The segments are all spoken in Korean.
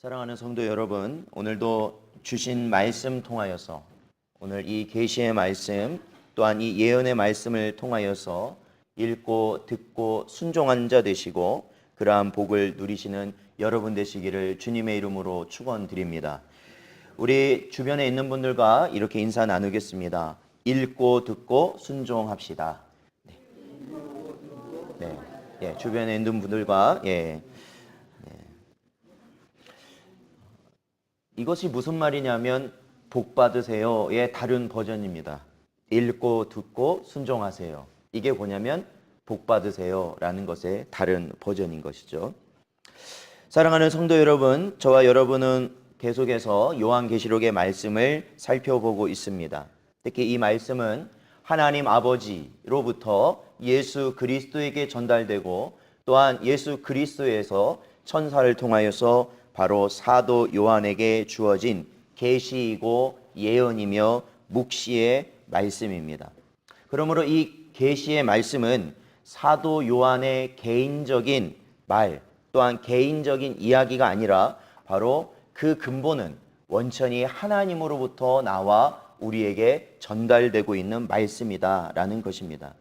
사랑하는 성도 여러분, 오늘도 주신 말씀 통하여서 오늘 이 계시의 말씀 또한 이 예언의 말씀을 통하여서 읽고 듣고 순종한 자 되시고 그러한 복을 누리시는 여러분 되시기를 주님의 이름으로 축원드립니다. 우리 주변에 있는 분들과 이렇게 인사 나누겠습니다. 읽고 듣고 순종합시다. 네. 주변에 있는 분들과 이것이 무슨 말이냐면 복 받으세요의 다른 버전입니다. 읽고 듣고 순종하세요. 이게 뭐냐면 복 받으세요라는 것의 다른 버전인 것이죠. 사랑하는 성도 여러분, 저와 여러분은 계속해서 요한계시록의 말씀을 살펴보고 있습니다. 특히 이 말씀은 하나님 아버지로부터 예수 그리스도에게 전달되고 또한 예수 그리스도에서 천사를 통하여서 바로 사도 요한에게 주어진 계시이고 예언이며 묵시의 말씀입니다. 그러므로 이 계시의 말씀은 사도 요한의 개인적인 말 또한 개인적인 이야기가 아니라 바로 그 근본은 원천히 하나님으로부터 나와 우리에게 전달되고 있는 말씀이다라는 것입니다.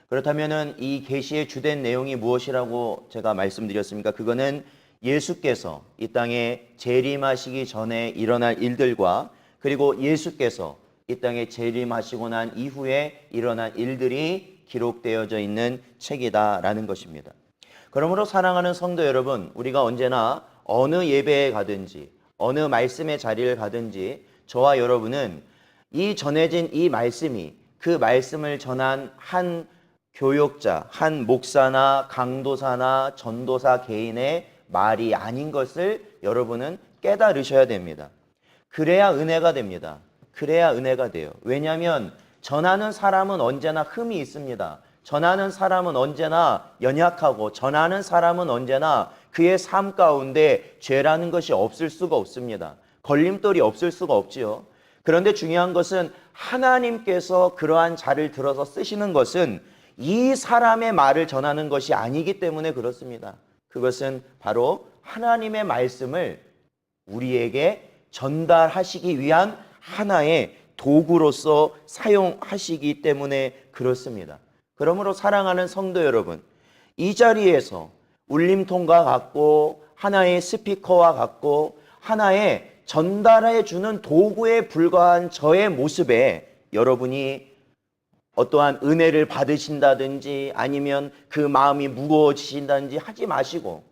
그렇다면 이 계시의 주된 내용이 무엇이라고 제가 말씀드렸습니까? 그거는 예수께서 이 땅에 재림하시기 전에 일어날 일들과 그리고 예수께서 이 땅에 재림하시고 난 이후에 일어난 일들이 기록되어져 있는 책이다라는 것입니다. 그러므로 사랑하는 성도 여러분, 우리가 언제나 어느 예배에 가든지 어느 말씀의 자리를 가든지 저와 여러분은 이 전해진 이 말씀이 그 말씀을 전한 한 교역자, 한 목사나 강도사나 전도사 개인의 말이 아닌 것을 여러분은 깨달으셔야 됩니다. 그래야 은혜가 됩니다. 그래야 은혜가 돼요. 왜냐하면 전하는 사람은 언제나 흠이 있습니다. 전하는 사람은 언제나 연약하고 전하는 사람은 언제나 그의 삶 가운데 죄라는 것이 없을 수가 없습니다. 걸림돌이 없을 수가 없지요. 그런데 중요한 것은 하나님께서 그러한 자를 들어서 쓰시는 것은 이 사람의 말을 전하는 것이 아니기 때문에 그렇습니다. 그것은 바로 하나님의 말씀을 우리에게 전달하시기 위한 하나의 도구로서 사용하시기 때문에 그렇습니다. 그러므로 사랑하는 성도 여러분, 이 자리에서 울림통과 같고 하나의 스피커와 같고 하나의 전달해 주는 도구에 불과한 저의 모습에 여러분이 어떠한 은혜를 받으신다든지 아니면 그 마음이 무거워지신다든지 하지 마시고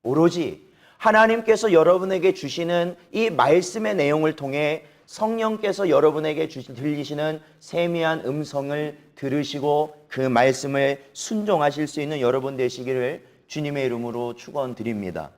오로지 하나님께서 여러분에게 주시는 이 말씀의 내용을 통해 성령께서 여러분에게 들리시는 세미한 음성을 들으시고 그 말씀을 순종하실 수 있는 여러분 되시기를 주님의 이름으로 축원드립니다.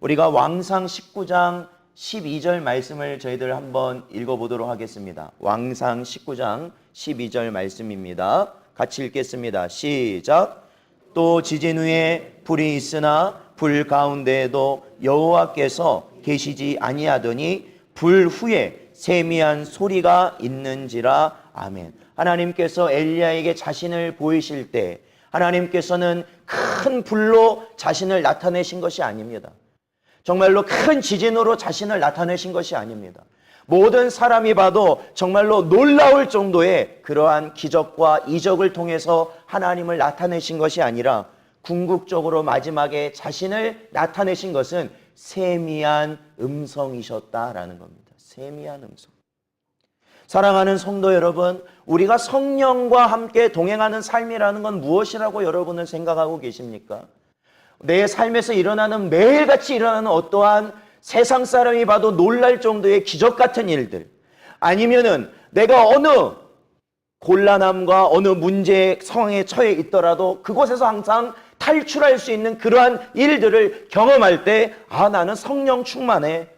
우리가 왕상 19장 12절 말씀을 저희들 한번 읽어보도록 하겠습니다. 왕상 19장 12절 말씀입니다. 같이 읽겠습니다. 시작. 또 지진 후에 불이 있으나 불 가운데에도 여호와께서 계시지 아니하더니 불 후에 세미한 소리가 있는지라. 아멘. 하나님께서 엘리야에게 자신을 보이실 때 하나님께서는 큰 불로 자신을 나타내신 것이 아닙니다. 정말로 큰 지진으로 자신을 나타내신 것이 아닙니다. 모든 사람이 봐도 정말로 놀라울 정도의 그러한 기적과 이적을 통해서 하나님을 나타내신 것이 아니라 궁극적으로 마지막에 자신을 나타내신 것은 세미한 음성이셨다라는 겁니다. 세미한 음성. 사랑하는 성도 여러분, 우리가 성령과 함께 동행하는 삶이라는 건 무엇이라고 여러분은 생각하고 계십니까? 내 삶에서 일어나는 매일같이 일어나는 어떠한 세상 사람이 봐도 놀랄 정도의 기적 같은 일들, 아니면은 내가 어느 곤란함과 어느 문제 상황에 처해 있더라도 그곳에서 항상 탈출할 수 있는 그러한 일들을 경험할 때 나는 성령 충만해.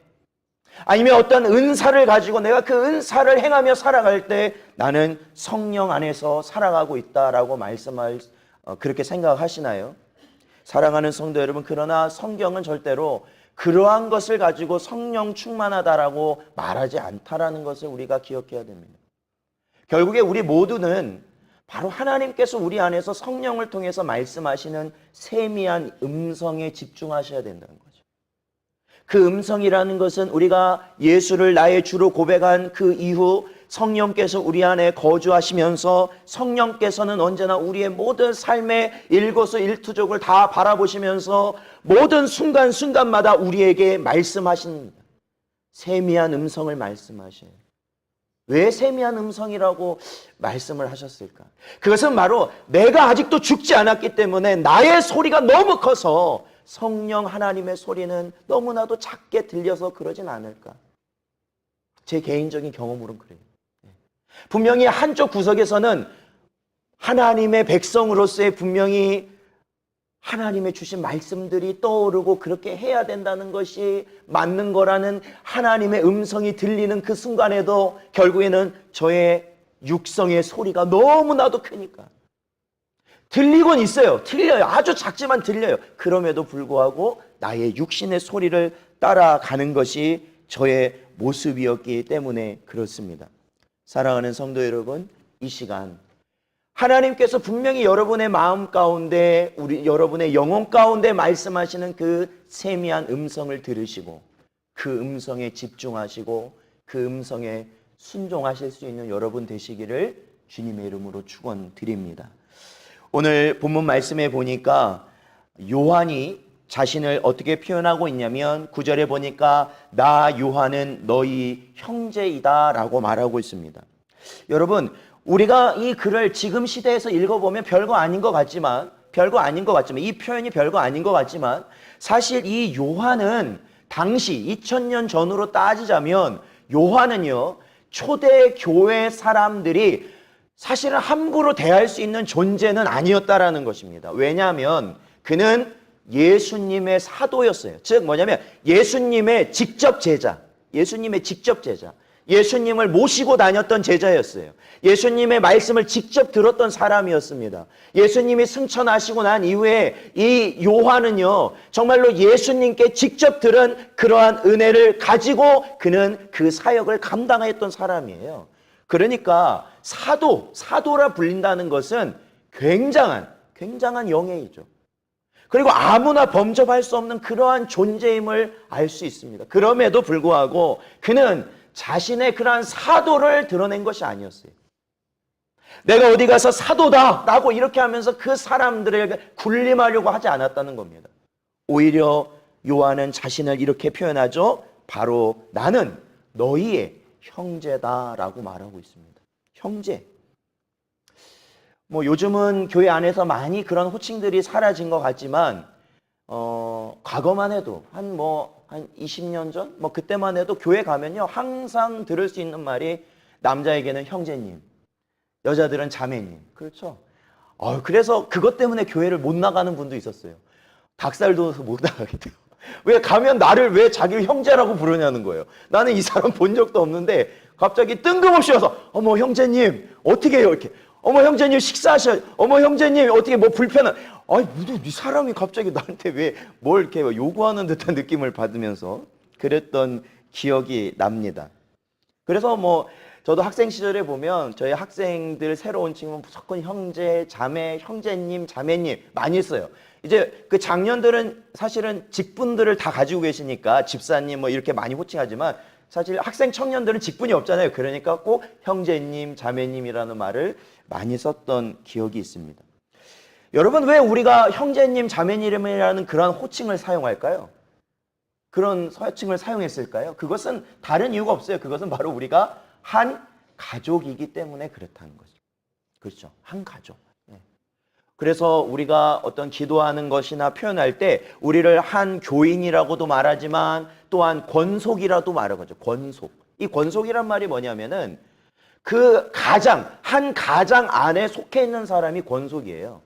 아니면 어떤 은사를 가지고 내가 그 은사를 행하며 살아갈 때 나는 성령 안에서 살아가고 있다라고 그렇게 생각하시나요? 사랑하는 성도 여러분, 그러나 성경은 절대로 그러한 것을 가지고 성령 충만하다라고 말하지 않다라는 것을 우리가 기억해야 됩니다. 결국에 우리 모두는 바로 하나님께서 우리 안에서 성령을 통해서 말씀하시는 세미한 음성에 집중하셔야 된다는 거죠. 그 음성이라는 것은 우리가 예수를 나의 주로 고백한 그 이후 성령께서 우리 안에 거주하시면서 성령께서는 언제나 우리의 모든 삶의 일거수일투족을 다 바라보시면서 모든 순간순간마다 우리에게 말씀하십니다. 세미한 음성을 말씀하셔요. 왜 세미한 음성이라고 말씀을 하셨을까? 그것은 바로 내가 아직도 죽지 않았기 때문에 나의 소리가 너무 커서 성령 하나님의 소리는 너무나도 작게 들려서 그러진 않을까? 제 개인적인 경험으로는 그래요. 분명히 한쪽 구석에서는 하나님의 백성으로서의 분명히 하나님의 주신 말씀들이 떠오르고 그렇게 해야 된다는 것이 맞는 거라는 하나님의 음성이 들리는 그 순간에도 결국에는 저의 육성의 소리가 너무나도 크니까 들리곤 있어요. 들려요. 아주 작지만 들려요. 그럼에도 불구하고 나의 육신의 소리를 따라가는 것이 저의 모습이었기 때문에 그렇습니다. 사랑하는 성도 여러분, 이 시간 하나님께서 분명히 여러분의 마음 가운데 여러분의 영혼 가운데 말씀하시는 그 세미한 음성을 들으시고 그 음성에 집중하시고 그 음성에 순종하실 수 있는 여러분 되시기를 주님의 이름으로 축원드립니다. 오늘 본문 말씀에 보니까 요한이 자신을 어떻게 표현하고 있냐면 9절에 보니까 나 요한은 너희 형제이다 라고 말하고 있습니다. 여러분, 우리가 이 글을 지금 시대에서 읽어보면 별거 아닌 것 같지만 이 표현이 별거 아닌 것 같지만 사실 이 요한은 당시 2000년 전으로 따지자면 요한은요 초대 교회 사람들이 사실은 함부로 대할 수 있는 존재는 아니었다라는 것입니다. 왜냐하면 그는 예수님의 사도였어요. 즉 뭐냐면 예수님의 직접 제자, 예수님을 모시고 다녔던 제자였어요. 예수님의 말씀을 직접 들었던 사람이었습니다. 예수님이 승천하시고 난 이후에 이 요한은요 정말로 예수님께 직접 들은 그러한 은혜를 가지고 그는 그 사역을 감당했던 사람이에요. 그러니까 사도라 불린다는 것은 굉장한 영예이죠. 그리고 아무나 범접할 수 없는 그러한 존재임을 알 수 있습니다. 그럼에도 불구하고 그는 자신의 그러한 사도를 드러낸 것이 아니었어요. 내가 어디 가서 사도다 라고 이렇게 하면서 그 사람들에게 군림하려고 하지 않았다는 겁니다. 오히려 요한은 자신을 이렇게 표현하죠. 바로 나는 너희의 형제다 라고 말하고 있습니다. 형제. 요즘은 교회 안에서 많이 그런 호칭들이 사라진 것 같지만 과거만 해도 한 20년 전? 그때만 해도 교회 가면요 항상 들을 수 있는 말이 남자에게는 형제님, 여자들은 자매님. 그렇죠? 그래서 그것 때문에 교회를 못 나가는 분도 있었어요. 닭살 돋아서 못 나가게 돼요. 왜 가면 나를 왜 자기를 형제라고 부르냐는 거예요. 나는 이 사람 본 적도 없는데 갑자기 뜬금없이 와서 어머 형제님 어떻게 해요 이렇게. 어머 형제님 식사하셔. 어머 형제님 어떻게 불편한. 이 사람이 갑자기 나한테 왜 뭘 이렇게 요구하는 듯한 느낌을 받으면서 그랬던 기억이 납니다. 그래서 저도 학생 시절에 보면 저희 학생들 새로운 친구는 무조건 형제, 자매, 형제님, 자매님 많이 했어요. 이제 그 장년들은 사실은 직분들을 다 가지고 계시니까 집사님 이렇게 많이 호칭하지만 사실 학생 청년들은 직분이 없잖아요. 그러니까 꼭 형제님, 자매님이라는 말을 많이 썼던 기억이 있습니다. 여러분 왜 우리가 형제님, 자매님이라는 그런 호칭을 사용할까요? 그런 호칭을 사용했을까요? 그것은 다른 이유가 없어요. 그것은 바로 우리가 한 가족이기 때문에 그렇다는 거죠. 그렇죠. 한 가족. 그래서 우리가 어떤 기도하는 것이나 표현할 때 우리를 한 교인이라고도 말하지만 또한 권속이라도 말하거든요. 권속. 이 권속이란 말이 뭐냐면은 한 가장 안에 속해 있는 사람이 권속이에요.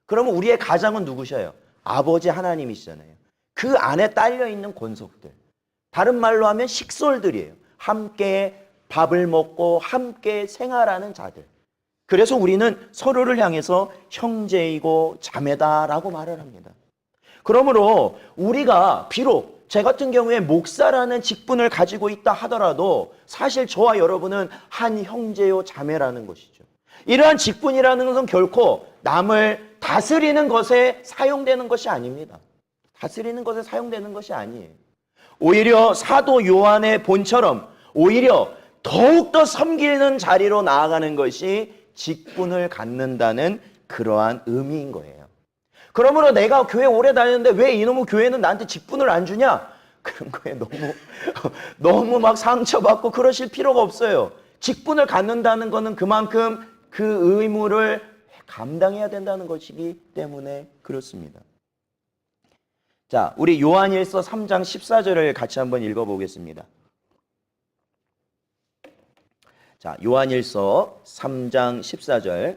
그러면 우리의 가장은 누구셔요? 아버지 하나님이시잖아요. 그 안에 딸려 있는 권속들. 다른 말로 하면 식솔들이에요. 함께 밥을 먹고 함께 생활하는 자들. 그래서 우리는 서로를 향해서 형제이고 자매다라고 말을 합니다. 그러므로 우리가 비록 제 같은 경우에 목사라는 직분을 가지고 있다 하더라도 사실 저와 여러분은 한 형제요 자매라는 것이죠. 이러한 직분이라는 것은 결코 남을 다스리는 것에 사용되는 것이 아닙니다. 다스리는 것에 사용되는 것이 아니에요. 오히려 사도 요한의 본처럼 오히려 더욱더 섬기는 자리로 나아가는 것이 직분을 갖는다는 그러한 의미인 거예요. 그러므로 내가 교회 오래 다녔는데 왜 이놈의 교회는 나한테 직분을 안 주냐? 그런 거에 너무 막 상처받고 그러실 필요가 없어요. 직분을 갖는다는 것은 그만큼 그 의무를 감당해야 된다는 것이기 때문에 그렇습니다. 자, 우리 요한일서 3장 14절을 같이 한번 읽어보겠습니다. 자, 요한일서 3장 14절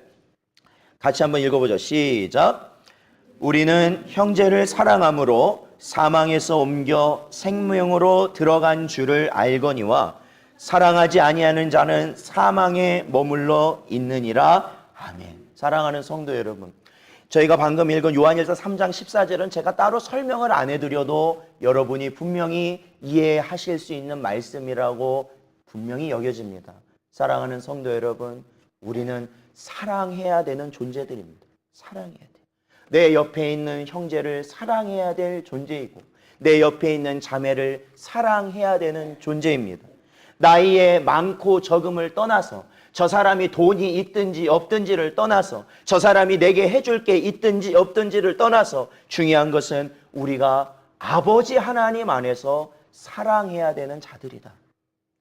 같이 한번 읽어보죠. 시작. 우리는 형제를 사랑함으로 사망에서 옮겨 생명으로 들어간 줄을 알거니와 사랑하지 아니하는 자는 사망에 머물러 있느니라. 아멘. 사랑하는 성도 여러분, 저희가 방금 읽은 요한일서 3장 14절은 제가 따로 설명을 안 해드려도 여러분이 분명히 이해하실 수 있는 말씀이라고 분명히 여겨집니다. 사랑하는 성도 여러분, 우리는 사랑해야 되는 존재들입니다. 사랑해야 돼요. 내 옆에 있는 형제를 사랑해야 될 존재이고 내 옆에 있는 자매를 사랑해야 되는 존재입니다. 나이의 많고 적음을 떠나서 저 사람이 돈이 있든지 없든지를 떠나서 저 사람이 내게 해줄 게 있든지 없든지를 떠나서 중요한 것은 우리가 아버지 하나님 안에서 사랑해야 되는 자들이다.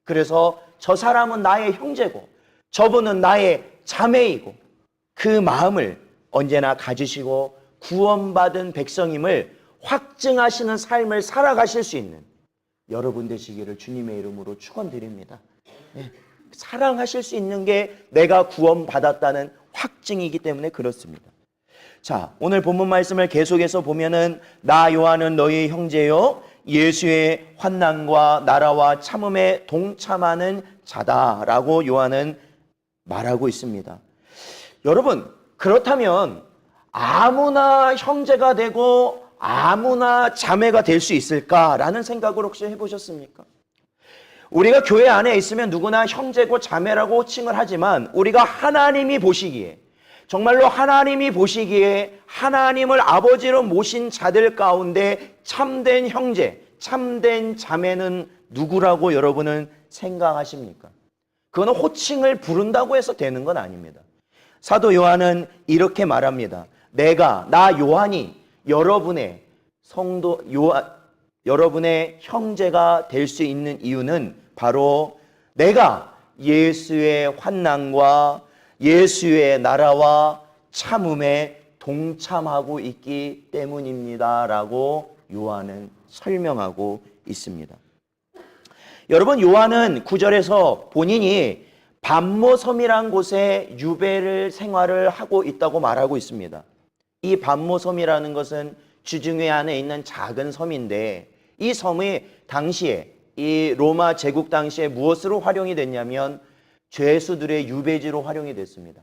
그래서 저 사람은 나의 형제고 저분은 나의 자매이고 그 마음을 언제나 가지시고 구원받은 백성임을 확증하시는 삶을 살아가실 수 있는 여러분 되시기를 주님의 이름으로 축원드립니다. 네. 사랑하실 수 있는 게 내가 구원받았다는 확증이기 때문에 그렇습니다. 자, 오늘 본문 말씀을 계속해서 보면은 나 요한은 너희 형제요 예수의 환난과 나라와 참음에 동참하는 자다라고 요한은 말하고 있습니다. 여러분, 그렇다면 아무나 형제가 되고 아무나 자매가 될 수 있을까라는 생각을 혹시 해보셨습니까? 우리가 교회 안에 있으면 누구나 형제고 자매라고 호칭을 하지만 우리가 하나님이 보시기에 정말로 하나님이 보시기에 하나님을 아버지로 모신 자들 가운데 참된 형제, 참된 자매는 누구라고 여러분은 생각하십니까? 그건 호칭을 부른다고 해서 되는 건 아닙니다. 사도 요한은 이렇게 말합니다. 나 요한이 여러분의 성도 여러분의 형제가 될 수 있는 이유는 바로 내가 예수의 환난과 예수의 나라와 참음에 동참하고 있기 때문입니다라고 요한은 설명하고 있습니다. 여러분, 요한은 9절에서 본인이 반모섬이란 곳에 유배를 생활을 하고 있다고 말하고 있습니다. 이 반모섬이라는 것은 지중해 안에 있는 작은 섬인데 이 섬이 당시에 이 로마 제국 당시에 무엇으로 활용이 됐냐면 죄수들의 유배지로 활용이 됐습니다.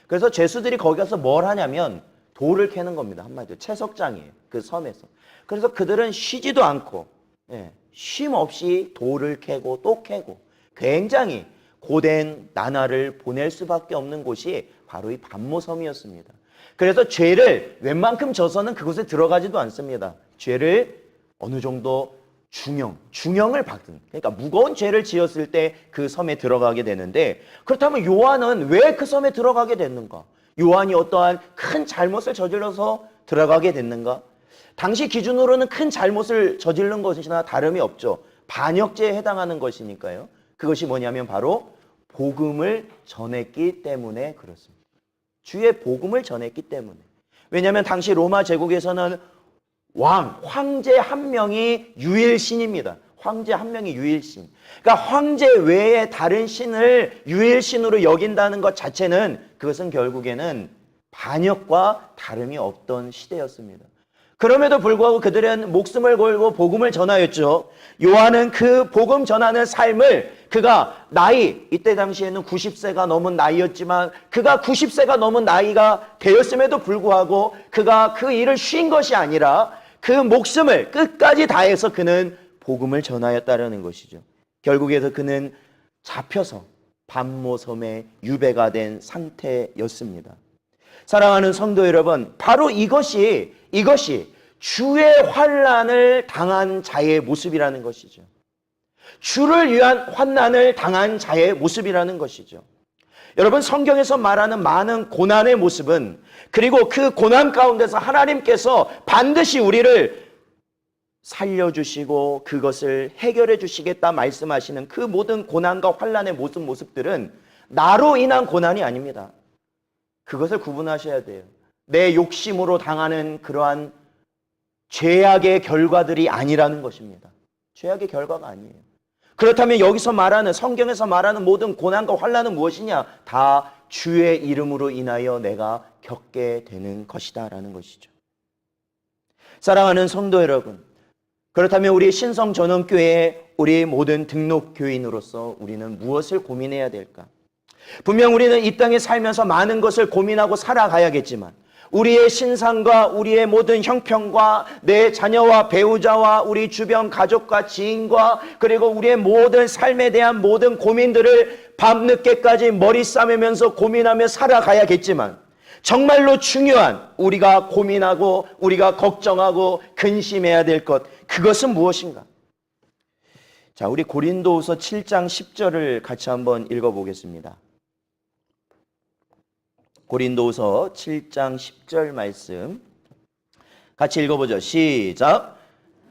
그래서 죄수들이 거기 가서 뭘 하냐면 돌을 캐는 겁니다. 한마디로 채석장이에요. 그 섬에서. 그래서 그들은 쉬지도 않고 쉼 없이 돌을 캐고 또 캐고 굉장히 고된 나날을 보낼 수밖에 없는 곳이 바로 이 반모섬이었습니다. 그래서 죄를 웬만큼 져서는 그곳에 들어가지도 않습니다. 죄를 어느 정도 중형을 받은, 그러니까 무거운 죄를 지었을 때 그 섬에 들어가게 되는데, 그렇다면 요한은 왜 그 섬에 들어가게 됐는가? 요한이 어떠한 큰 잘못을 저질러서 들어가게 됐는가? 당시 기준으로는 큰 잘못을 저지른 것이나 다름이 없죠. 반역죄에 해당하는 것이니까요. 그것이 뭐냐면 바로 복음을 전했기 때문에 그렇습니다. 주의 복음을 전했기 때문에. 왜냐하면 당시 로마 제국에서는 황제 한 명이 유일신입니다. 황제 한 명이 유일신. 그러니까 황제 외에 다른 신을 유일신으로 여긴다는 것 자체는 그것은 결국에는 반역과 다름이 없던 시대였습니다. 그럼에도 불구하고 그들은 목숨을 걸고 복음을 전하였죠. 요한은 그 복음 전하는 삶을 그가 이때 당시에는 90세가 넘은 나이였지만 그가 90세가 넘은 나이가 되었음에도 불구하고 그가 그 일을 쉰 것이 아니라 그 목숨을 끝까지 다해서 그는 복음을 전하였다는 것이죠. 결국에서 그는 잡혀서 반모섬에 유배가 된 상태였습니다. 사랑하는 성도 여러분, 바로 이것이 주의 환난을 당한 자의 모습이라는 것이죠. 주를 위한 환난을 당한 자의 모습이라는 것이죠. 여러분, 성경에서 말하는 많은 고난의 모습은, 그리고 그 고난 가운데서 하나님께서 반드시 우리를 살려주시고 그것을 해결해 주시겠다 말씀하시는 그 모든 고난과 환난의 모든 모습들은 나로 인한 고난이 아닙니다. 그것을 구분하셔야 돼요. 내 욕심으로 당하는 그러한 죄악의 결과들이 아니라는 것입니다. 죄악의 결과가 아니에요. 그렇다면 여기서 말하는, 성경에서 말하는 모든 고난과 환난은 무엇이냐? 다 주의 이름으로 인하여 내가 겪게 되는 것이다 라는 것이죠. 사랑하는 성도 여러분, 그렇다면 우리 신성전원교회 우리 모든 등록교인으로서 우리는 무엇을 고민해야 될까? 분명 우리는 이 땅에 살면서 많은 것을 고민하고 살아가야겠지만 우리의 신상과 우리의 모든 형편과 내 자녀와 배우자와 우리 주변 가족과 지인과 그리고 우리의 모든 삶에 대한 모든 고민들을 밤늦게까지 머리 싸매면서 고민하며 살아가야겠지만 정말로 중요한 우리가 고민하고 우리가 걱정하고 근심해야 될 것, 그것은 무엇인가? 자, 우리 고린도후서 7장 10절을 같이 한번 읽어보겠습니다. 고린도후서 7장 10절 말씀 같이 읽어보죠. 시작.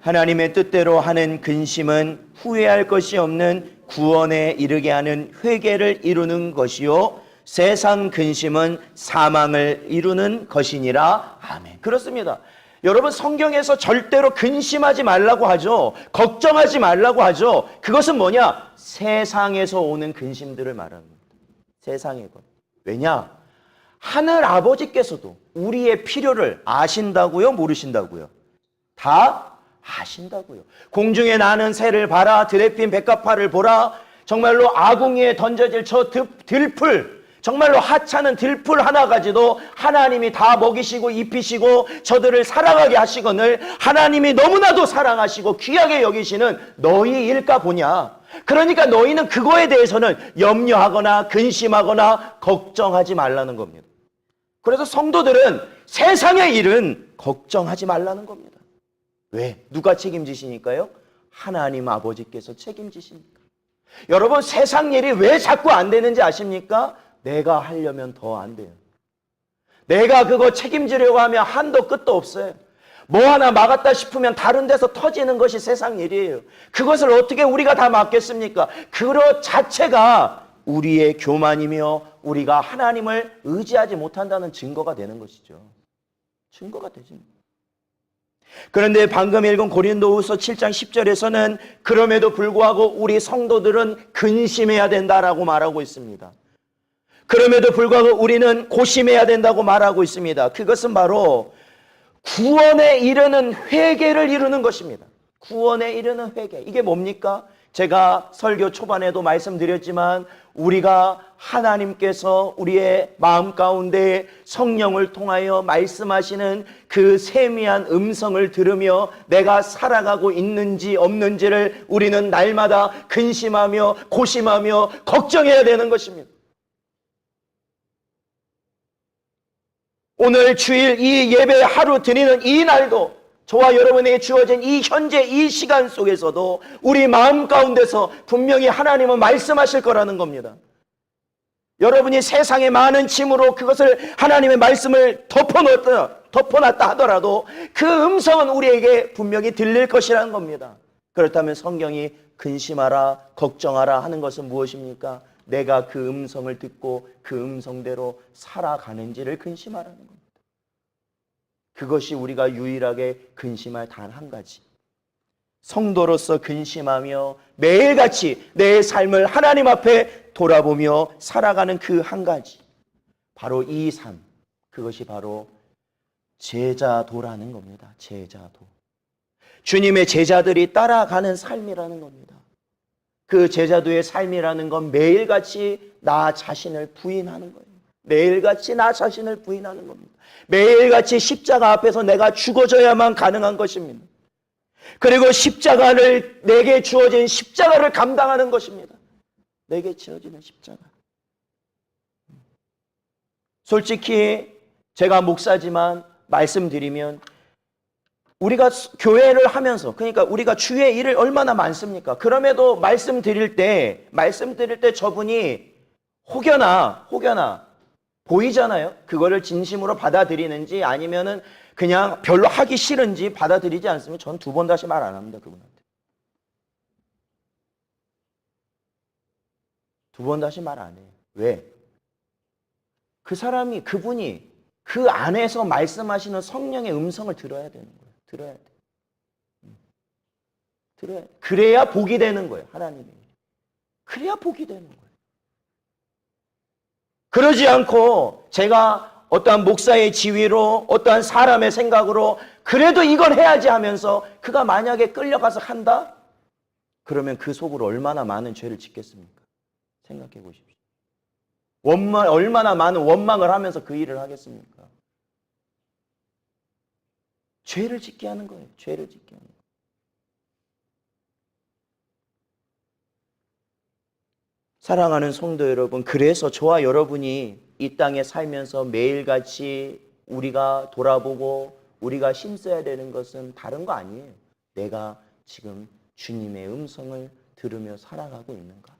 하나님의 뜻대로 하는 근심은 후회할 것이 없는 구원에 이르게 하는 회개를 이루는 것이요 세상 근심은 사망을 이루는 것이니라. 아멘. 그렇습니다. 여러분, 성경에서 절대로 근심하지 말라고 하죠. 걱정하지 말라고 하죠. 그것은 뭐냐? 세상에서 오는 근심들을 말하는 겁니다. 세상의 것. 왜냐? 하늘 아버지께서도 우리의 필요를 아신다고요? 모르신다고요? 다 아신다고요. 공중에 나는 새를 봐라. 들에 핀 백합화를 보라. 정말로 아궁이에 던져질 저 들풀, 정말로 하찮은 들풀 하나 가지도 하나님이 다 먹이시고 입히시고 저들을 살아가게 하시거늘 하나님이 너무나도 사랑하시고 귀하게 여기시는 너희 일까 보냐. 그러니까 너희는 그거에 대해서는 염려하거나 근심하거나 걱정하지 말라는 겁니다. 그래서 성도들은 세상의 일은 걱정하지 말라는 겁니다. 왜? 누가 책임지시니까요? 하나님 아버지께서 책임지시니까. 여러분, 세상 일이 왜 자꾸 안 되는지 아십니까? 내가 하려면 더 안 돼요. 내가 그거 책임지려고 하면 한도 끝도 없어요. 뭐 하나 막았다 싶으면 다른 데서 터지는 것이 세상 일이에요. 그것을 어떻게 우리가 다 막겠습니까? 그것 자체가 우리의 교만이며 우리가 하나님을 의지하지 못한다는 증거가 되는 것이죠. 증거가 되지. 그런데 방금 읽은 고린도후서 7장 10절에서는 그럼에도 불구하고 우리 성도들은 근심해야 된다라고 말하고 있습니다. 그럼에도 불구하고 우리는 고심해야 된다고 말하고 있습니다. 그것은 바로 구원에 이르는 회개를 이루는 것입니다. 구원에 이르는 회개. 이게 뭡니까? 제가 설교 초반에도 말씀드렸지만 우리가 하나님께서 우리의 마음 가운데 성령을 통하여 말씀하시는 그 세미한 음성을 들으며 내가 살아가고 있는지 없는지를 우리는 날마다 근심하며 고심하며 걱정해야 되는 것입니다. 오늘 주일 이 예배 하루 드리는 이 날도 저와 여러분에게 주어진 이 현재 이 시간 속에서도 우리 마음 가운데서 분명히 하나님은 말씀하실 거라는 겁니다. 여러분이 세상의 많은 짐으로 그것을 하나님의 말씀을 덮어놨다 하더라도 그 음성은 우리에게 분명히 들릴 것이라는 겁니다. 그렇다면 성경이 근심하라 걱정하라 하는 것은 무엇입니까? 내가 그 음성을 듣고 그 음성대로 살아가는지를 근심하라는 겁니다. 그것이 우리가 유일하게 근심할 단 한 가지. 성도로서 근심하며 매일같이 내 삶을 하나님 앞에 돌아보며 살아가는 그 한 가지. 바로 이 삶. 그것이 바로 제자도라는 겁니다. 제자도. 주님의 제자들이 따라가는 삶이라는 겁니다. 그 제자도의 삶이라는 건 매일같이 나 자신을 부인하는 거예요. 매일같이 나 자신을 부인하는 겁니다. 매일같이 십자가 앞에서 내가 죽어져야만 가능한 것입니다. 그리고 십자가를, 내게 주어진 십자가를 감당하는 것입니다. 내게 주어지는 십자가. 솔직히 제가 목사지만 말씀드리면 우리가 교회를 하면서, 그러니까 우리가 주의 일을 얼마나 많습니까? 그럼에도 말씀 드릴 때 저분이 혹여나 보이잖아요. 그거를 진심으로 받아들이는지 아니면은 그냥 별로 하기 싫은지 받아들이지 않으면 전 2번 다시 말 안 합니다. 그분한테. 2번 다시 말 안 해요. 왜? 그분이 그 안에서 말씀하시는 성령의 음성을 들어야 되는 거예요. 들어야 돼. 그래야 복이 되는 거예요. 하나님이. 그래야 복이 되는 거예요. 그러지 않고 제가 어떠한 목사의 지위로 어떠한 사람의 생각으로 그래도 이걸 해야지 하면서 그가 만약에 끌려가서 한다? 그러면 그 속으로 얼마나 많은 죄를 짓겠습니까? 생각해 보십시오. 얼마나 많은 원망을 하면서 그 일을 하겠습니까? 죄를 짓게 하는 거예요. 죄를 짓게 하는 거예요. 사랑하는 성도 여러분, 그래서 저와 여러분이 이 땅에 살면서 매일같이 우리가 돌아보고 우리가 힘써야 되는 것은 다른 거 아니에요. 내가 지금 주님의 음성을 들으며 살아가고 있는가?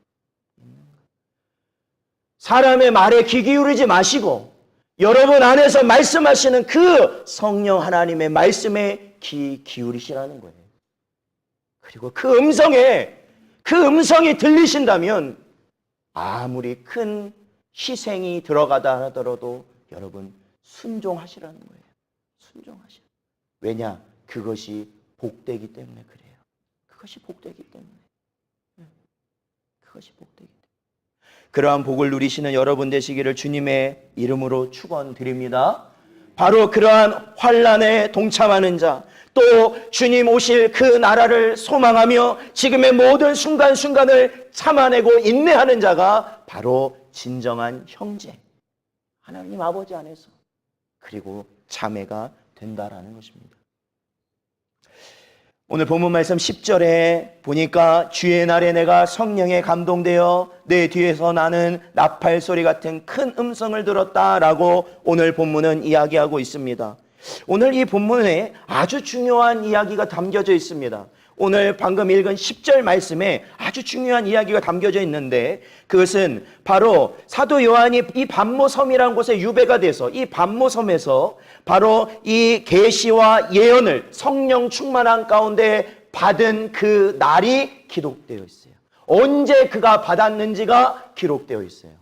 사람의 말에 귀 기울이지 마시고 여러분 안에서 말씀하시는 그 성령 하나님의 말씀에 귀 기울이시라는 거예요. 그리고 그 음성이 들리신다면 아무리 큰 희생이 들어가다 하더라도 여러분 순종하시라는 거예요. 순종하시라. 왜냐? 그것이 복되기 때문에 그래요. 그것이 복되기 때문에. 그것이 복되기 때문에. 그러한 복을 누리시는 여러분 되시기를 주님의 이름으로 축원드립니다. 바로 그러한 환난에 동참하는 자, 또 주님 오실 그 나라를 소망하며 지금의 모든 순간순간을 참아내고 인내하는 자가 바로 진정한 형제, 하나님 아버지 안에서, 그리고 자매가 된다라는 것입니다. 오늘 본문 말씀 10절에 보니까 주의 날에 내가 성령에 감동되어 내 뒤에서 나는 나팔 소리 같은 큰 음성을 들었다라고 오늘 본문은 이야기하고 있습니다. 오늘 이 본문에 아주 중요한 이야기가 담겨져 있습니다. 오늘 방금 읽은 10절 말씀에 아주 중요한 이야기가 담겨져 있는데 그것은 바로 사도 요한이 이 반모섬이라는 곳에 유배가 돼서 이 반모섬에서 바로 이 계시와 예언을 성령 충만한 가운데 받은 그 날이 기록되어 있어요. 언제 그가 받았는지가 기록되어 있어요.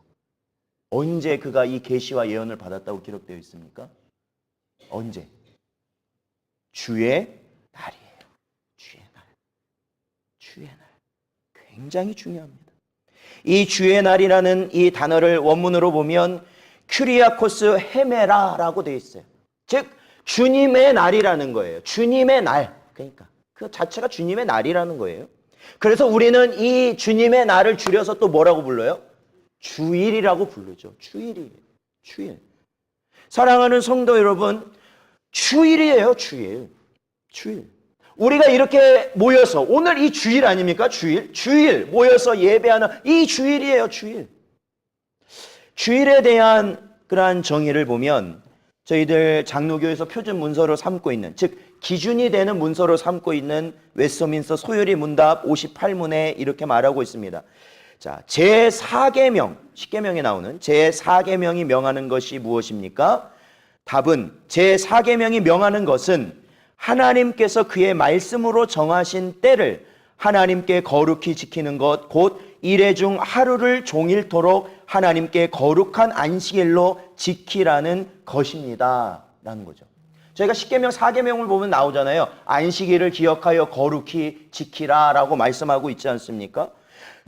언제 그가 이 계시와 예언을 받았다고 기록되어 있습니까? 언제? 주의 날이에요. 주의 날. 주의 날. 굉장히 중요합니다. 이 주의 날이라는 이 단어를 원문으로 보면 큐리아코스 헤메라라고 되어 있어요. 즉 주님의 날이라는 거예요. 주님의 날. 그러니까 그 자체가 주님의 날이라는 거예요. 그래서 우리는 이 주님의 날을 줄여서 또 뭐라고 불러요? 주일이라고 부르죠. 주일이에요. 주일. 사랑하는 성도 여러분, 주일이에요. 주일. 주일. 우리가 이렇게 모여서 오늘 이 주일 아닙니까? 주일 모여서 예배하는 이 주일이에요. 주일. 주일에 대한 그러한 정의를 보면 저희들 장로교에서 표준 문서로 삼고 있는, 즉 기준이 되는 문서로 삼고 있는 웨스트민스터 소요리 문답 58문에 이렇게 말하고 있습니다. 자, 제4계명, 10계명에 나오는 제4계명이 명하는 것이 무엇입니까? 답은 제4계명이 명하는 것은 하나님께서 그의 말씀으로 정하신 때를 하나님께 거룩히 지키는 것, 곧 일회 중 하루를 종일토록 하나님께 거룩한 안식일로 지키라는 것입니다 라는 거죠. 저희가 10계명, 4계명을 보면 나오잖아요. 안식일을 기억하여 거룩히 지키라 라고 말씀하고 있지 않습니까?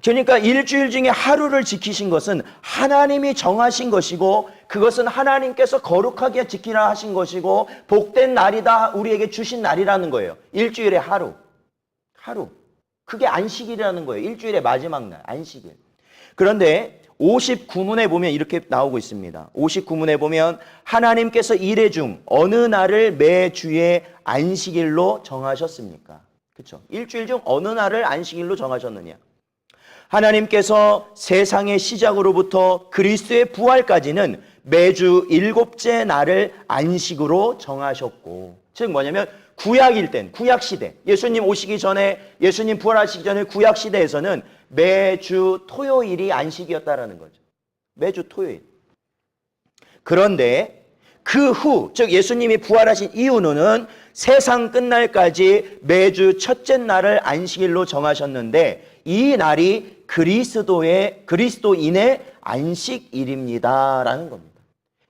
그러니까 일주일 중에 하루를 지키신 것은 하나님이 정하신 것이고 그것은 하나님께서 거룩하게 지키라 하신 것이고 복된 날이다, 우리에게 주신 날이라는 거예요. 일주일에 하루. 그게 안식일이라는 거예요. 일주일의 마지막 날, 안식일. 그런데 59문에 보면 이렇게 나오고 있습니다. 59문에 보면 하나님께서 일회 중 어느 날을 매주의 안식일로 정하셨습니까? 그렇죠? 일주일 중 어느 날을 안식일로 정하셨느냐? 하나님께서 세상의 시작으로부터 그리스도의 부활까지는 매주 7째 날을 안식으로 정하셨고, 즉 뭐냐면 구약일 땐, 구약 시대, 예수님 오시기 전에, 예수님 부활하시기 전에 구약 시대에서는 매주 토요일이 안식이었다라는 거죠. 매주 토요일. 그런데 그 후, 즉 예수님이 부활하신 이후로는 세상 끝날까지 매주 첫째 날을 안식일로 정하셨는데 이 날이 그리스도인의 안식일입니다라는 겁니다.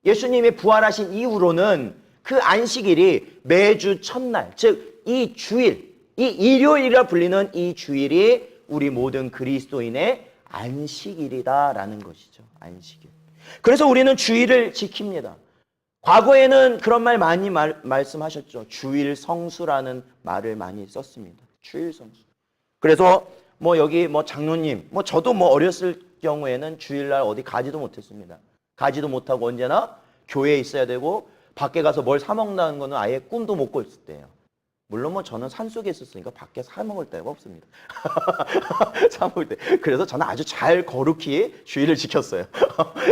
예수님이 부활하신 이후로는 그 안식일이 매주 첫날, 즉 이 주일, 이 일요일이라 불리는 이 주일이 우리 모든 그리스도인의 안식일이다라는 것이죠. 안식일. 그래서 우리는 주일을 지킵니다. 과거에는 그런 말 많이 말씀하셨죠. 주일 성수라는 말을 많이 썼습니다. 주일 성수. 그래서 여기 장로님, 저도 어렸을 경우에는 주일날 어디 가지도 못했습니다. 가지도 못하고 언제나 교회에 있어야 되고 밖에 가서 뭘 사 먹는다는 거는 아예 꿈도 못 꿨을 때예요. 물론 저는 산속에 있었으니까 밖에 사 먹을 데가 없습니다. 사 먹을 때. 그래서 저는 아주 잘 거룩히 주일을 지켰어요.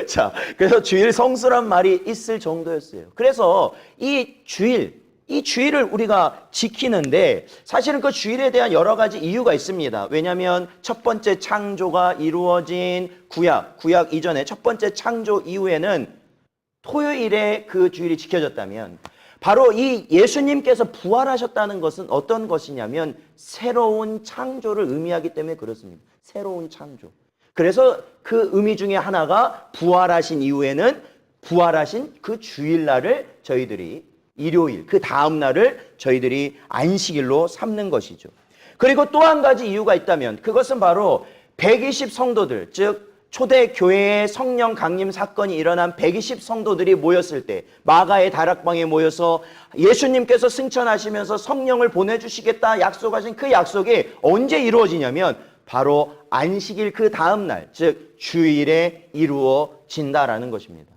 자, 그래서 주일 성수란 말이 있을 정도였어요. 그래서 이 주일을 우리가 지키는데 사실은 그 주일에 대한 여러 가지 이유가 있습니다. 왜냐하면 첫 번째 창조가 이루어진 구약 이전에 첫 번째 창조 이후에는 토요일에 그 주일이 지켜졌다면 바로 이 예수님께서 부활하셨다는 것은 어떤 것이냐면 새로운 창조를 의미하기 때문에 그렇습니다. 새로운 창조. 그래서 그 의미 중에 하나가 부활하신 이후에는 부활하신 그 주일날을 저희들이 일요일, 그 다음 날을 저희들이 안식일로 삼는 것이죠. 그리고 또 한 가지 이유가 있다면 그것은 바로 120 성도들, 즉 초대교회의 성령 강림 사건이 일어난 120 성도들이 모였을 때 마가의 다락방에 모여서 예수님께서 승천하시면서 성령을 보내주시겠다 약속하신 그 약속이 언제 이루어지냐면 바로 안식일 그 다음 날, 즉 주일에 이루어진다라는 것입니다.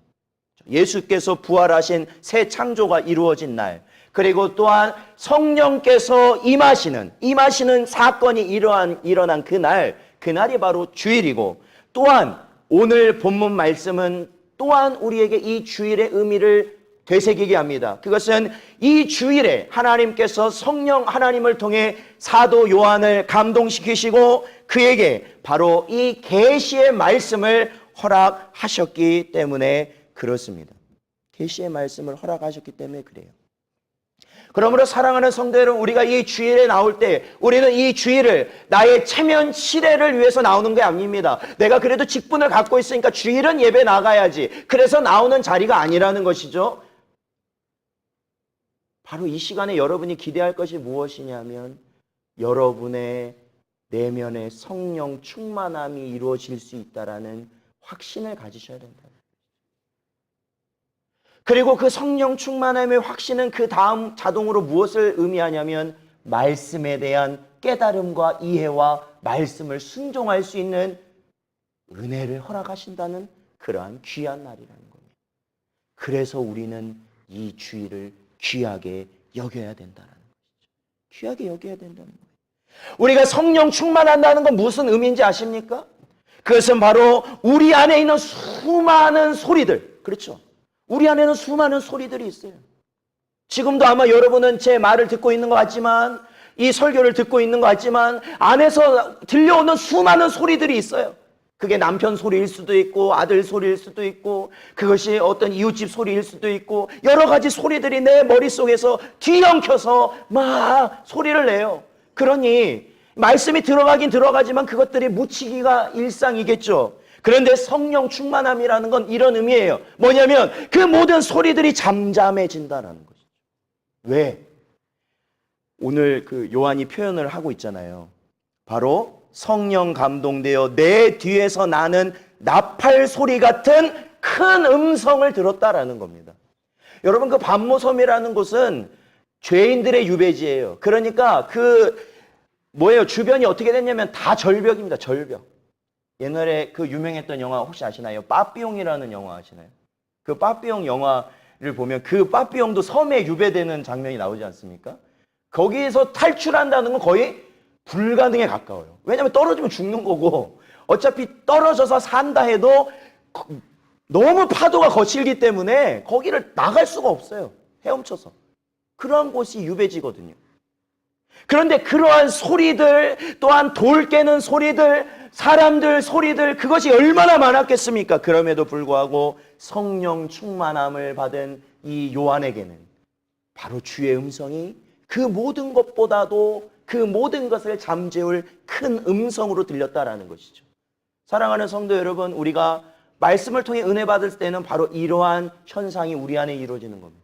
예수께서 부활하신 새 창조가 이루어진 날, 그리고 또한 성령께서 임하시는 사건이 일어난 그날이 바로 주일이고, 또한 오늘 본문 말씀은 또한 우리에게 이 주일의 의미를 되새기게 합니다. 그것은 이 주일에 하나님께서 성령 하나님을 통해 사도 요한을 감동시키시고 그에게 바로 이 계시의 말씀을 허락하셨기 때문에 그렇습니다. 계시의 말씀을 허락하셨기 때문에 그래요. 그러므로 사랑하는 성도 여러분, 우리가 이 주일에 나올 때 우리는 이 주일을 나의 체면 치레를 위해서 나오는 게 아닙니다. 내가 그래도 직분을 갖고 있으니까 주일은 예배 나가야지. 그래서 나오는 자리가 아니라는 것이죠. 바로 이 시간에 여러분이 기대할 것이 무엇이냐면 여러분의 내면의 성령 충만함이 이루어질 수 있다라는 확신을 가지셔야 된다. 그리고 그 성령 충만함의 확신은 그 다음 자동으로 무엇을 의미하냐면 말씀에 대한 깨달음과 이해와 말씀을 순종할 수 있는 은혜를 허락하신다는 그러한 귀한 날이라는 겁니다. 그래서 우리는 이 주일을 귀하게 여겨야 된다는 것이죠. 귀하게 여겨야 된다는 거예요. 우리가 성령 충만한다는 건 무슨 의미인지 아십니까? 그것은 바로 우리 안에 있는 수많은 소리들, 그렇죠? 우리 안에는 수많은 소리들이 있어요. 지금도 아마 여러분은 제 말을 듣고 있는 것 같지만, 이 설교를 듣고 있는 것 같지만 안에서 들려오는 수많은 소리들이 있어요. 그게 남편 소리일 수도 있고 아들 소리일 수도 있고 그것이 어떤 이웃집 소리일 수도 있고 여러 가지 소리들이 내 머릿속에서 뒤엉켜서 막 소리를 내요. 그러니 말씀이 들어가긴 들어가지만 그것들이 묻히기가 일상이겠죠. 그런데 성령 충만함이라는 건 이런 의미예요. 뭐냐면 그 모든 소리들이 잠잠해진다는 것이죠. 왜? 오늘 그 요한이 표현을 하고 있잖아요. 바로 성령 감동되어 내 뒤에서 나는 나팔 소리 같은 큰 음성을 들었다라는 겁니다. 여러분, 그 반모섬이라는 곳은 죄인들의 유배지예요. 그러니까 주변이 어떻게 됐냐면 다 절벽입니다. 절벽. 옛날에 그 유명했던 영화 혹시 아시나요? 빠삐용이라는 영화 아시나요? 그 빠삐용 영화를 보면 그 빠삐용도 섬에 유배되는 장면이 나오지 않습니까? 거기에서 탈출한다는 건 거의 불가능에 가까워요. 왜냐하면 떨어지면 죽는 거고 어차피 떨어져서 산다 해도 너무 파도가 거칠기 때문에 거기를 나갈 수가 없어요. 헤엄쳐서. 그러한 곳이 유배지거든요. 그런데 그러한 소리들, 또한 돌 깨는 소리들, 사람들 소리들, 그것이 얼마나 많았겠습니까? 그럼에도 불구하고 성령 충만함을 받은 이 요한에게는 바로 주의 음성이 그 모든 것보다도 그 모든 것을 잠재울 큰 음성으로 들렸다라는 것이죠. 사랑하는 성도 여러분, 우리가 말씀을 통해 은혜 받을 때는 바로 이러한 현상이 우리 안에 이루어지는 겁니다.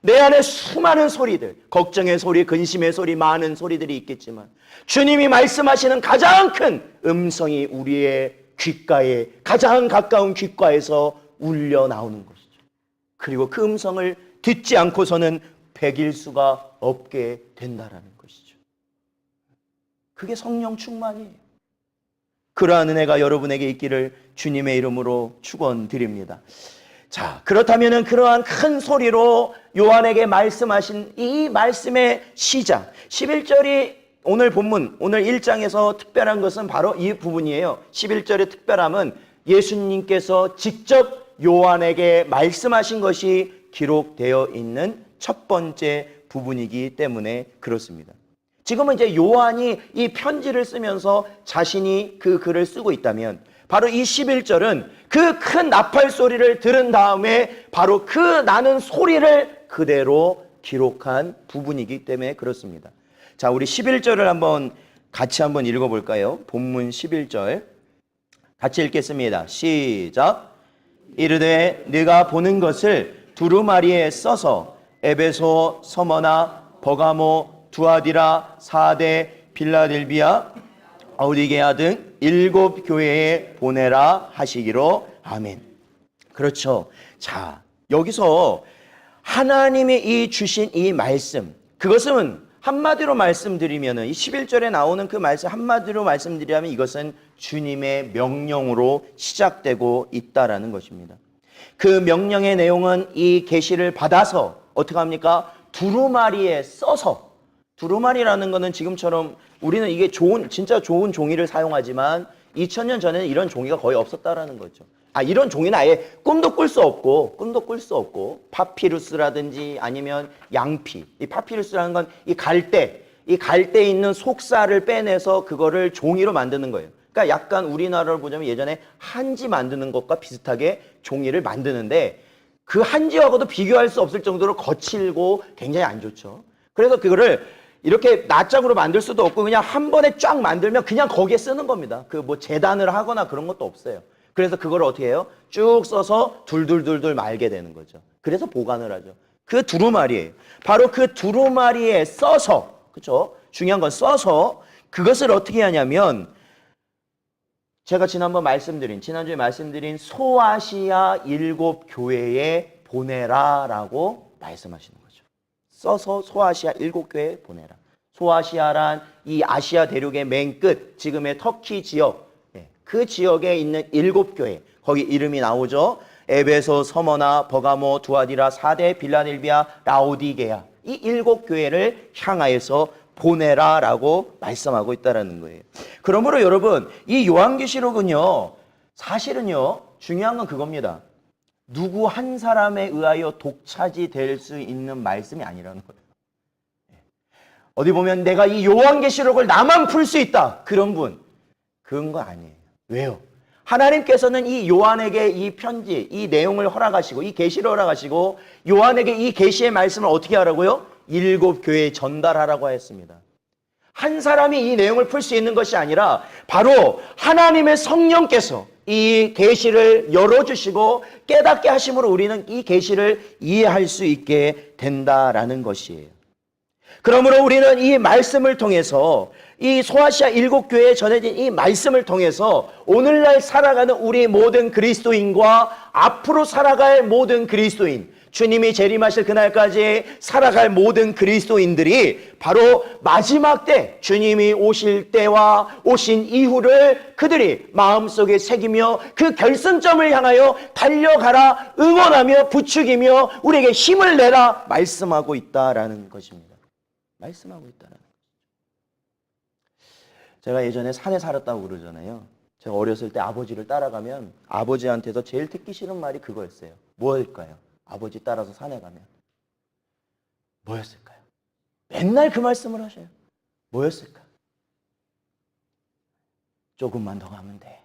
내 안에 수많은 소리들, 걱정의 소리, 근심의 소리, 많은 소리들이 있겠지만 주님이 말씀하시는 가장 큰 음성이 우리의 귓가에, 가장 가까운 귓가에서 울려 나오는 것이죠. 그리고 그 음성을 듣지 않고서는 배길 수가 없게 된다라는 것이죠. 그게 성령 충만이에요. 그러한 은혜가 여러분에게 있기를 주님의 이름으로 축원드립니다. 자, 그렇다면 그러한 큰 소리로 요한에게 말씀하신 이 말씀의 시작 11절이 오늘 본문, 오늘 1장에서 특별한 것은 바로 이 부분이에요. 11절의 특별함은 예수님께서 직접 요한에게 말씀하신 것이 기록되어 있는 첫 번째 부분이기 때문에 그렇습니다. 지금은 이제 요한이 이 편지를 쓰면서 자신이 그 글을 쓰고 있다면 바로 이 11절은 그 큰 나팔 소리를 들은 다음에 바로 그 나는 소리를 그대로 기록한 부분이기 때문에 그렇습니다. 자, 우리 11절을 같이 한번 읽어볼까요? 본문 11절 같이 읽겠습니다. 시작. 이르되 네가 보는 것을 두루마리에 써서 에베소, 서머나, 버가모, 두아디라, 사데, 빌라델비아, 라오디게아 등 7 교회에 보내라 하시기로. 아멘. 그렇죠. 자, 여기서 하나님이 이 주신 이 말씀, 그것은 한마디로 말씀드리면은 이 11절에 나오는 그 말씀 한마디로 말씀드리자면 이것은 주님의 명령으로 시작되고 있다라는 것입니다. 그 명령의 내용은 이 계시를 받아서 어떻게 합니까? 두루마리에 써서, 두루마리라는 것은 지금처럼 우리는 이게 진짜 좋은 종이를 사용하지만 2000년 전에는 이런 종이가 거의 없었다라는 거죠. 이런 종이는 아예 꿈도 꿀 수 없고 파피루스라든지 아니면 양피. 이 파피루스라는 건 이 갈대에 있는 속살을 빼내서 그거를 종이로 만드는 거예요. 그러니까 약간 우리나라를 보자면 예전에 한지 만드는 것과 비슷하게 종이를 만드는데 그 한지하고도 비교할 수 없을 정도로 거칠고 굉장히 안 좋죠. 그래서 그거를 이렇게 낱장으로 만들 수도 없고 그냥 한 번에 쫙 만들면 그냥 거기에 쓰는 겁니다. 그 뭐 재단을 하거나 그런 것도 없어요. 그래서 그걸 어떻게 해요? 쭉 써서 둘둘둘둘 말게 되는 거죠. 그래서 보관을 하죠. 그 두루마리예요. 바로 그 두루마리에 써서, 그렇죠? 중요한 건 써서 그것을 어떻게 하냐면 제가 지난주에 말씀드린 소아시아 7 교회에 보내라라고 말씀하시는 거죠. 써서 소아시아 7 교회에 보내라. 소아시아란 이 아시아 대륙의 맨 끝, 지금의 터키 지역, 그 지역에 있는 7 교회, 거기 이름이 나오죠. 에베소, 서머나, 버가모, 두아디라, 사데, 빌라델비아, 라오디게아, 이 7 교회를 향하여서 보내라라고 말씀하고 있다는 거예요. 그러므로 여러분, 이 요한계시록은요, 사실은요, 중요한 건 그겁니다. 누구 한 사람에 의하여 독차지 될 수 있는 말씀이 아니라는 거예요. 어디 보면 내가 이 요한계시록을 나만 풀 수 있다, 그런 분, 그런 거 아니에요. 왜요? 하나님께서는 이 요한에게 이 편지, 이 내용을 허락하시고 이 계시를 허락하시고 요한에게 이 계시의 말씀을 어떻게 하라고요? 7 교회에 전달하라고 하였습니다. 한 사람이 이 내용을 풀 수 있는 것이 아니라 바로 하나님의 성령께서 이 계시를 열어주시고 깨닫게 하심으로 우리는 이 계시를 이해할 수 있게 된다라는 것이에요. 그러므로 우리는 이 말씀을 통해서 이 소아시아 7 교회에 전해진 이 말씀을 통해서 오늘날 살아가는 우리 모든 그리스도인과 앞으로 살아갈 모든 그리스도인, 주님이 재림하실 그날까지 살아갈 모든 그리스도인들이 바로 마지막 때 주님이 오실 때와 오신 이후를 그들이 마음속에 새기며 그 결승점을 향하여 달려가라, 응원하며 부추기며 우리에게 힘을 내라 말씀하고 있다라는 것입니다. 말씀하고 있다는 거죠. 제가 예전에 산에 살았다고 그러잖아요. 제가 어렸을 때 아버지를 따라가면 아버지한테서 제일 듣기 싫은 말이 그거였어요. 뭐일까요? 아버지 따라서 산에 가면 뭐였을까요? 맨날 그 말씀을 하셔요. 뭐였을까? 조금만 더 가면 돼.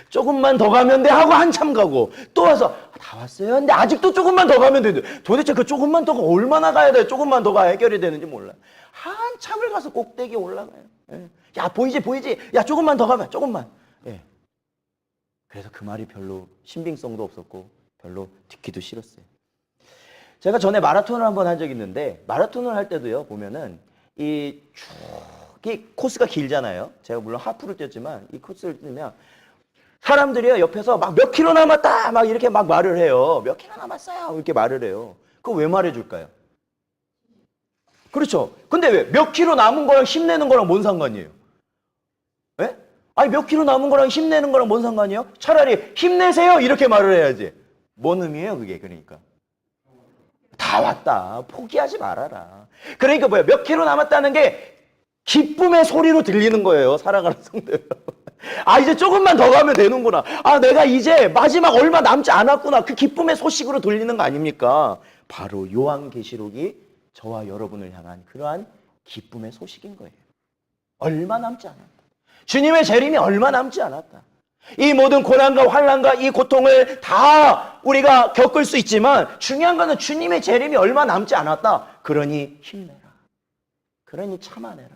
조금만 더 가면 돼 하고 한참 가고 또 와서 다 왔어요. 근데 아직도 조금만 더 가면 돼. 도대체 그 조금만 더가 얼마나 가야 돼? 조금만 더가 해결이 되는지 몰라요. 한참을 가서 꼭대기에 올라가요. 예. 야 보이지? 야 조금만 더 가면 조금만. 예. 그래서 그 말이 별로 신빙성도 없었고 별로 듣기도 싫었어요. 제가 전에 마라톤을 한번 한 적이 있는데 마라톤을 할 때도요 보면은 이 코스가 길잖아요. 제가 물론 하프를 뛰었지만 이 코스를 뛰면 사람들이요 옆에서 막 몇 킬로 남았다 막 이렇게 막 말을 해요. 몇 킬로 남았어요 이렇게 말을 해요. 그거 왜 말해줄까요? 그렇죠. 근데 왜 몇 킬로 남은 거랑 힘내는 거랑 뭔 상관이에요? 예? 아니 몇 킬로 남은 거랑 힘내는 거랑 뭔 상관이에요? 차라리 힘내세요 이렇게 말을 해야지. 뭔 의미예요 그게? 그러니까 다 왔다 포기하지 말아라. 그러니까 뭐야 몇 킬로 남았다는 게 기쁨의 소리로 들리는 거예요. 사랑하는 성도들. 아 이제 조금만 더 가면 되는구나. 아 내가 이제 마지막 얼마 남지 않았구나. 그 기쁨의 소식으로 들리는 거 아닙니까? 바로 요한계시록이 저와 여러분을 향한 그러한 기쁨의 소식인 거예요. 얼마 남지 않았다. 주님의 재림이 얼마 남지 않았다. 이 모든 고난과 환난과 이 고통을 다 우리가 겪을 수 있지만 중요한 거는 주님의 재림이 얼마 남지 않았다. 그러니 힘내라. 그러니 참아내라.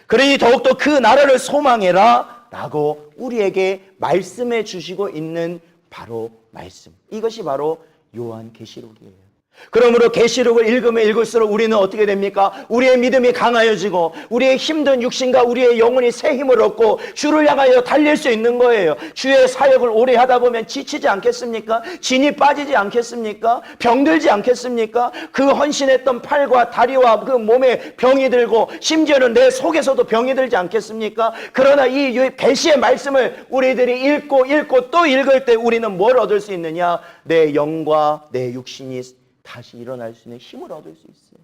그러니 더욱더 그 나라를 소망해라 라고 우리에게 말씀해 주시고 있는 바로 말씀. 이것이 바로 요한계시록이에요. 그러므로 계시록을 읽으면 읽을수록 우리는 어떻게 됩니까? 우리의 믿음이 강하여지고 우리의 힘든 육신과 우리의 영혼이 새 힘을 얻고 주를 향하여 달릴 수 있는 거예요. 주의 사역을 오래 하다 보면 지치지 않겠습니까? 진이 빠지지 않겠습니까? 병들지 않겠습니까? 그 헌신했던 팔과 다리와 그 몸에 병이 들고 심지어는 내 속에서도 병이 들지 않겠습니까? 그러나 이 계시의 말씀을 우리들이 읽고 또 읽을 때 우리는 뭘 얻을 수 있느냐? 내 영과 내 육신이 다시 일어날 수 있는 힘을 얻을 수 있어요.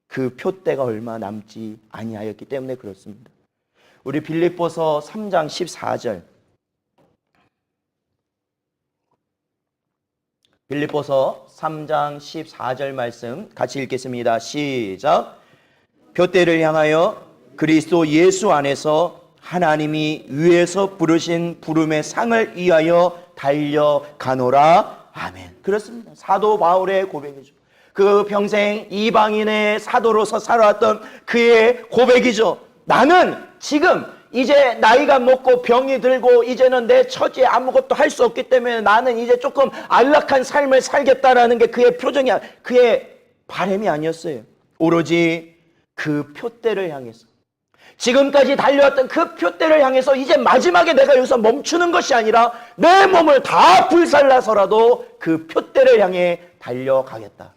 그 표대가 얼마 남지 아니하였기 때문에 그렇습니다. 우리 빌립보서 3장 14절. 빌립보서 3장 14절 말씀 같이 읽겠습니다. 시작. 표대를 향하여 그리스도 예수 안에서 하나님이 위에서 부르신 부름의 상을 위하여 달려가노라. 아멘. 그렇습니다. 사도 바울의 고백이죠. 그 평생 이방인의 사도로서 살아왔던 그의 고백이죠. 나는 지금 이제 나이가 먹고 병이 들고 이제는 내 처지에 아무것도 할 수 없기 때문에 나는 이제 조금 안락한 삶을 살겠다라는 게 그의 표정이, 그의 바람이 아니었어요. 오로지 그 표대를 향해서, 지금까지 달려왔던 그 표대를 향해서 이제 마지막에 내가 여기서 멈추는 것이 아니라 내 몸을 다 불살라서라도 그 표대를 향해 달려가겠다.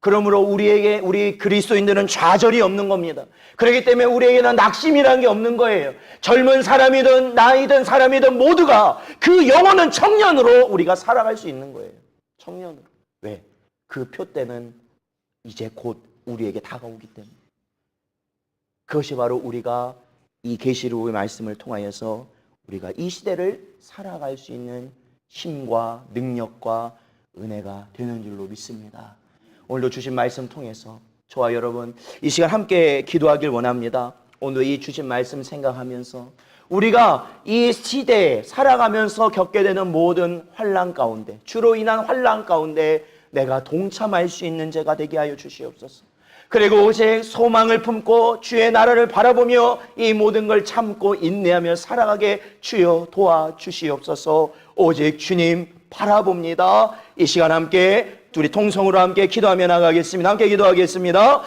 그러므로 우리 그리스도인들은 좌절이 없는 겁니다. 그렇기 때문에 우리에게는 낙심이라는 게 없는 거예요. 젊은 사람이든 나이든 사람이든 모두가 그 영원한 청년으로 우리가 살아갈 수 있는 거예요. 청년으로. 왜? 그 표대는 이제 곧 우리에게 다가오기 때문에. 그것이 바로 우리가 이 계시록의 말씀을 통하여서 우리가 이 시대를 살아갈 수 있는 힘과 능력과 은혜가 되는 줄로 믿습니다. 오늘도 주신 말씀 통해서 저와 여러분 이 시간 함께 기도하길 원합니다. 오늘 이 주신 말씀 생각하면서 우리가 이 시대에 살아가면서 겪게 되는 모든 환난 가운데, 주로 인한 환난 가운데 내가 동참할 수 있는 자가 되게 하여 주시옵소서. 그리고 오직 소망을 품고 주의 나라를 바라보며 이 모든 걸 참고 인내하며 살아가게 주여 도와주시옵소서. 오직 주님 바라봅니다. 이 시간 함께 우리 통성으로 함께 기도하며 나가겠습니다. 함께 기도하겠습니다.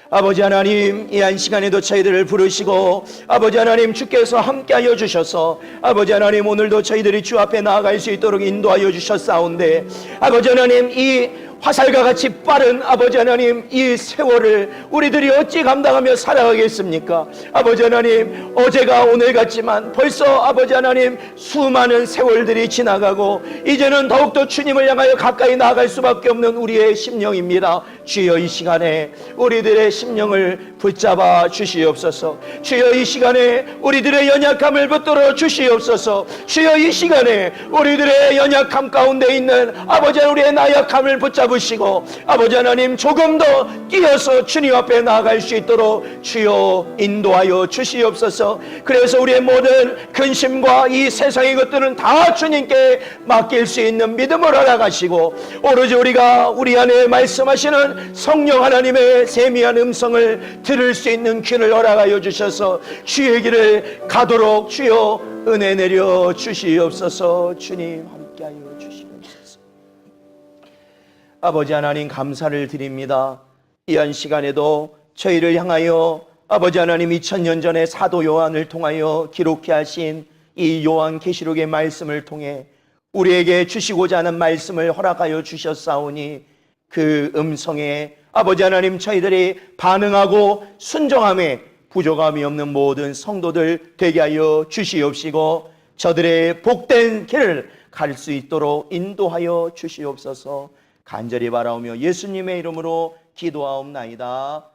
아버지 하나님, 이 한 시간에도 저희들을 부르시고 아버지 하나님 주께서 함께하여 주셔서 아버지 하나님 오늘도 저희들이 주 앞에 나아갈 수 있도록 인도하여 주셨사온데 아버지 하나님 이 화살과 같이 빠른 아버지 하나님, 이 세월을 우리들이 어찌 감당하며 살아가겠습니까? 아버지 하나님, 어제가 오늘 같지만 벌써 아버지 하나님 수많은 세월들이 지나가고 이제는 더욱더 주님을 향하여 가까이 나아갈 수밖에 없는 우리의 심령입니다. 주여, 이 시간에 우리들의 심령을 붙잡아 주시옵소서. 주여, 이 시간에 우리들의 연약함을 붙들어 주시옵소서. 주여, 이 시간에 우리들의 연약함 가운데 있는 아버지 하나님, 우리의 나약함을 붙잡으시고 아버지 하나님, 조금 더 뛰어서 주님 앞에 나아갈 수 있도록 주여 인도하여 주시옵소서. 그래서 우리의 모든 근심과 이 세상의 것들은 다 주님께 맡길 수 있는 믿음을 허락하시고 오로지 우리가 우리 안에 말씀하시는 성령 하나님의 세미한 음성을 들을 수 있는 귀를 허락하여 주셔서 주의 길을 가도록 주여 은혜 내려 주시옵소서. 주님 함께하여 주시옵소서. 아버지 하나님, 감사를 드립니다. 이한 시간에도 저희를 향하여 아버지 하나님 2000년 전에 사도 요한을 통하여 기록해 하신 이 요한계시록의 말씀을 통해 우리에게 주시고자 하는 말씀을 허락하여 주셨사오니 그 음성에 아버지 하나님, 저희들이 반응하고 순종함에 부족함이 없는 모든 성도들 되게 하여 주시옵시고 저들의 복된 길을 갈 수 있도록 인도하여 주시옵소서. 간절히 바라오며 예수님의 이름으로 기도하옵나이다.